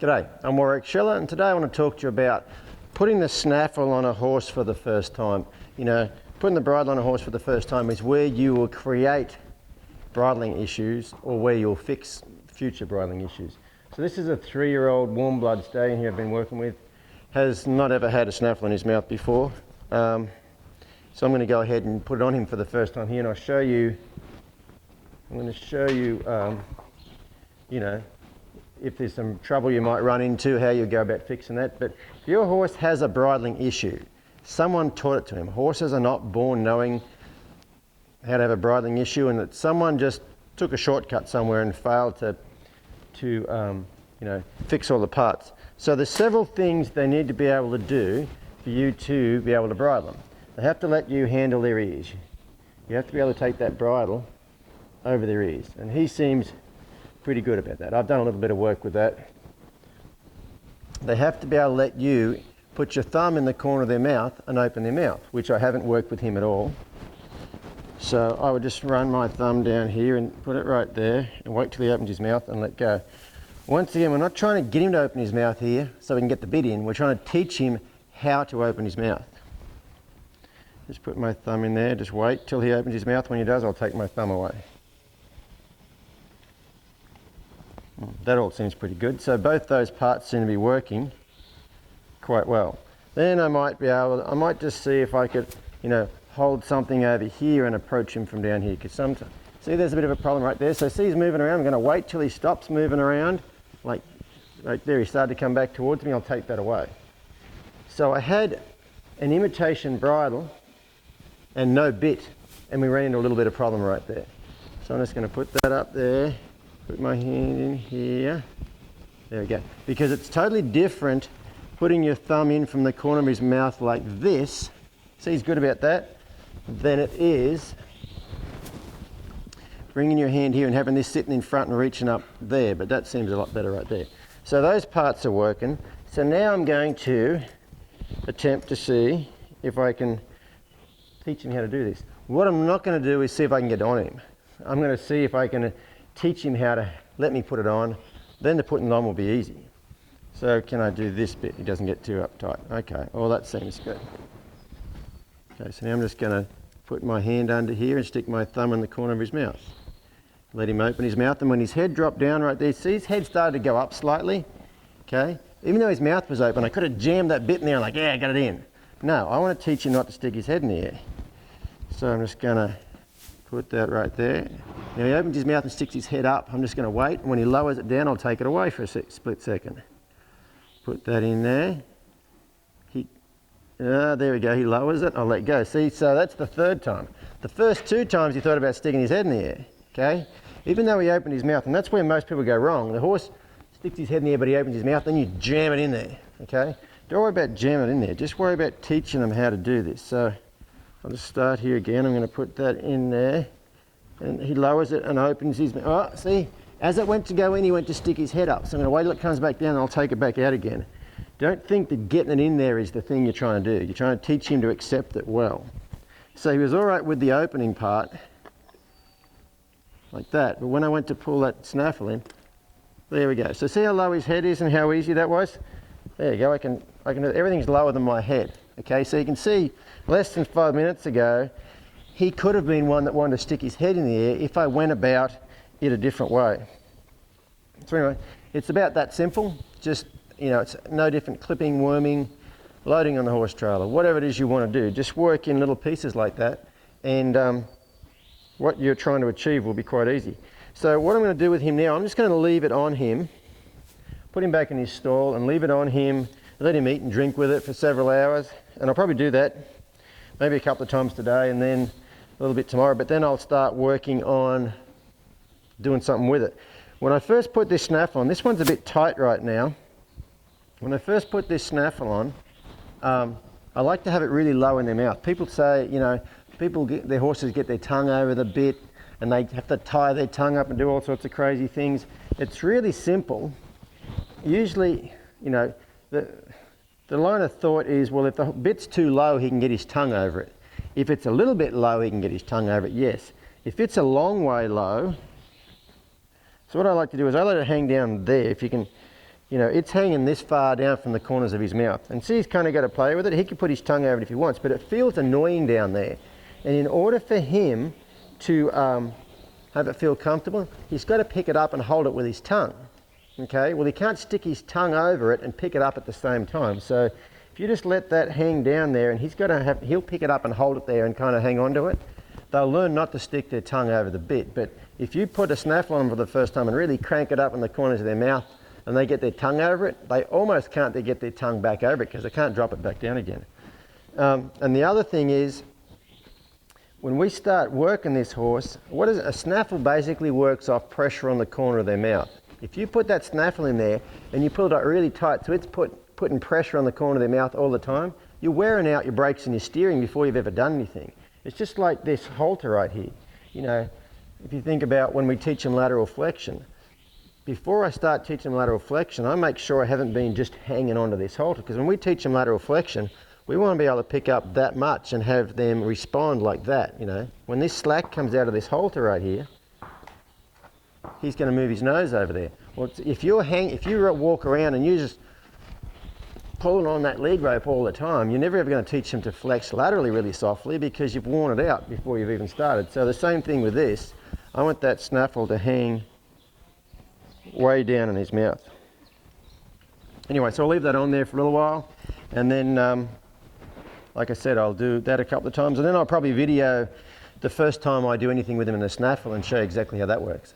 G'day, I'm Warwick Schiller, and today I want to talk to you about putting the snaffle on a horse for the first time. You know, putting the bridle on a horse for the first time is where you will create bridling issues or where you'll fix future bridling issues. So this is a 3-year-old warmblood stallion here I've been working with. Has not ever had a snaffle in his mouth before. So I'm going to go ahead and put it on him for the first time here, and I'm going to show you, you know, if there's some trouble you might run into, how you go about fixing that. But if your horse has a bridling issue, someone taught it to him. Horses are not born knowing how to have a bridling issue, and that someone just took a shortcut somewhere and failed to you know, fix all the parts. So there's several things they need to be able to do for you to be able to bridle them. They have to let you handle their ears. You have to be able to take that bridle over their ears, and he seems pretty good about that. I've done a little bit of work with that. They have to be able to let you put your thumb in the corner of their mouth and open their mouth, which I haven't worked with him at all. So I would just run my thumb down here and put it right there and wait till he opens his mouth and let go. Once again, we're not trying to get him to open his mouth here so we can get the bit in. We're trying to teach him how to open his mouth. Just put my thumb in there, just wait till he opens his mouth. When he does, I'll take my thumb away. That all seems pretty good. So both those parts seem to be working quite well. Then I might just see if I could, you know, hold something over here and approach him from down here, because sometimes, see, there's a bit of a problem right there. So see, he's moving around. I'm going to wait till he stops moving around. Like right there, he started to come back towards me. I'll take that away. So I had an imitation bridle and no bit, and we ran into a little bit of problem right there. So I'm just going to put that up there. Put my hand in here. There we go. Because it's totally different putting your thumb in from the corner of his mouth like this. See, he's good about that. Than it is bringing your hand here and having this sitting in front and reaching up there. But that seems a lot better right there. So those parts are working. So now I'm going to attempt to see if I can teach him how to do this. What I'm not going to do is see if I can get on him. I'm going to see if I can teach him how to let me put it on. Then the putting it on will be easy. So can I do this bit? He doesn't get too uptight. Okay, well that seems good. Okay, so now I'm just going to put my hand under here and stick my thumb in the corner of his mouth. Let him open his mouth, and when his head dropped down right there, see his head started to go up slightly? Okay, even though his mouth was open, I could have jammed that bit in there like, yeah, I got it in. No, I want to teach him not to stick his head in the air. So I'm just going to put that right there. Now he opens his mouth and sticks his head up. I'm just going to wait, and when he lowers it down, I'll take it away for a split second. Put that in there. There we go, he lowers it, I'll let go. See, so that's the third time. The first 2 times he thought about sticking his head in the air, okay? Even though he opened his mouth, and that's where most people go wrong. The horse sticks his head in the air, but he opens his mouth, then you jam it in there, okay? Don't worry about jamming it in there, just worry about teaching them how to do this. So I'll just start here again. I'm going to put that in there, and he lowers it and opens his mouth. Oh, see, as it went to go in, he went to stick his head up. So I'm going to wait till it comes back down, and I'll take it back out again. Don't think that getting it in there is the thing you're trying to do. You're trying to teach him to accept it well. So he was all right with the opening part, like that. But when I went to pull that snaffle in, there we go. So see how low his head is and how easy that was? There you go. I can do, everything's lower than my head. Okay, so you can see less than 5 minutes ago, he could have been one that wanted to stick his head in the air if I went about it a different way. So anyway, it's about that simple. Just, you know, it's no different clipping, worming, loading on the horse trailer, whatever it is you want to do. Just work in little pieces like that, and what you're trying to achieve will be quite easy. So what I'm going to do with him now, I'm just going to leave it on him, put him back in his stall and leave it on him, let him eat and drink with it for several hours. And I'll probably do that maybe a couple of times today and then a little bit tomorrow, but then I'll start working on doing something with it. When I first put this snaffle on, this one's a bit tight right now. When I first put this snaffle on, I like to have it really low in their mouth. People say, you know, their horses get their tongue over the bit and they have to tie their tongue up and do all sorts of crazy things. It's really simple. Usually, you know, the line of thought is, well, if the bit's too low, he can get his tongue over it. If it's a little bit low, he can get his tongue over it, yes. If it's a long way low, so what I like to do is I let it hang down there. If you can you know, it's hanging this far down from the corners of his mouth. And see, he's kind of got to play with it. He can put his tongue over it if he wants, but it feels annoying down there. And in order for him to have it feel comfortable, he's got to pick it up and hold it with his tongue. Okay, well, he can't stick his tongue over it and pick it up at the same time. So if you just let that hang down there, and he'll pick it up and hold it there and kind of hang on to it, they'll learn not to stick their tongue over the bit. But if you put a snaffle on them for the first time and really crank it up in the corners of their mouth, and they get their tongue over it, they almost can't get their tongue back over it because they can't drop it back down again. And the other thing is, when we start working this horse, a snaffle basically works off pressure on the corner of their mouth. If you put that snaffle in there and you pull it up really tight, so it's putting pressure on the corner of their mouth all the time, you're wearing out your brakes and your steering before you've ever done anything. It's just like this halter right here. You know, if you think about when we teach them lateral flexion, before I start teaching them lateral flexion, I make sure I haven't been just hanging onto this halter, because when we teach them lateral flexion, we want to be able to pick up that much and have them respond like that, you know. When this slack comes out of this halter right here, he's going to move his nose over there. Well, if you walk around and you're just pulling on that lead rope all the time, you're never ever going to teach them to flex laterally really softly, because you've worn it out before you've even started. So the same thing with this. I want that snaffle to hang way down in his mouth. Anyway, so I'll leave that on there for a little while, and then like I said, I'll do that a couple of times, and then I'll probably video the first time I do anything with him in a snaffle and show you exactly how that works.